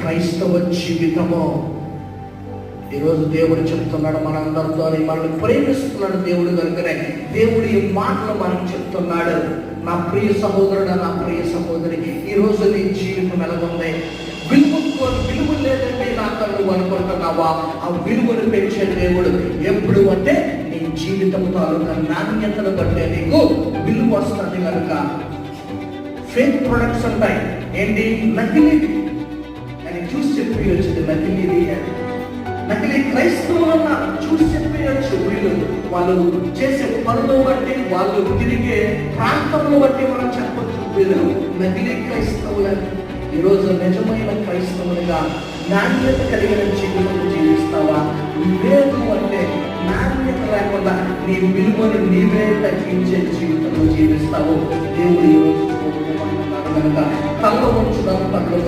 క్రైస్తవ జీవితము. ఈరోజు దేవుడు చెప్తున్నాడు మనందరితో, మనల్ని ప్రేమిస్తున్నాడు దేవుడు కనుకనే దేవుడు ఈ మాటలు మనకు చెప్తున్నాడు. నా ప్రియ సహోదరుడు, నా ప్రియ సహోదరి, ఈరోజు నీ జీవితం ఎలాగుంది? విలువ లేదండి నా కళ్ళు అనుకుంటున్నావా? ఆ విలువను పెంచే దేవుడు ఎప్పుడు అంటే నీ జీవితం తాలూకా నాణ్యతను బట్టే నీకు విలువ వస్తుంది కనుక. ఫేక్ ప్రొడక్ట్స్ ఉంటాయి, ఏంటి? నకిలీది అని చూసి చెప్పేయచ్చు, నకిలీది అని. నకిలీ క్రైస్తవులన్న చూసి చెప్పేయచ్చు. వీళ్ళు వాళ్ళు చేసే పనులు బట్టి, వాళ్ళు తిరిగే ప్రాంతంలో బట్టి మనం చెప్పచ్చు వీళ్ళు నకిలీ క్రైస్తవులని. ఈరోజు నిజమైన క్రైస్తవులుగా నాణ్యత కలిగిన జీవితం జీవిస్తావా? లేదు అంటే నాణ్యత లేకుండా నీ విలువను నీవే తగ్గించే జీవితంలో జీవిస్తావు. దేవుడు ఈరోజు కనుక కళ్ళ ఉంచుదాం, కళ్ళు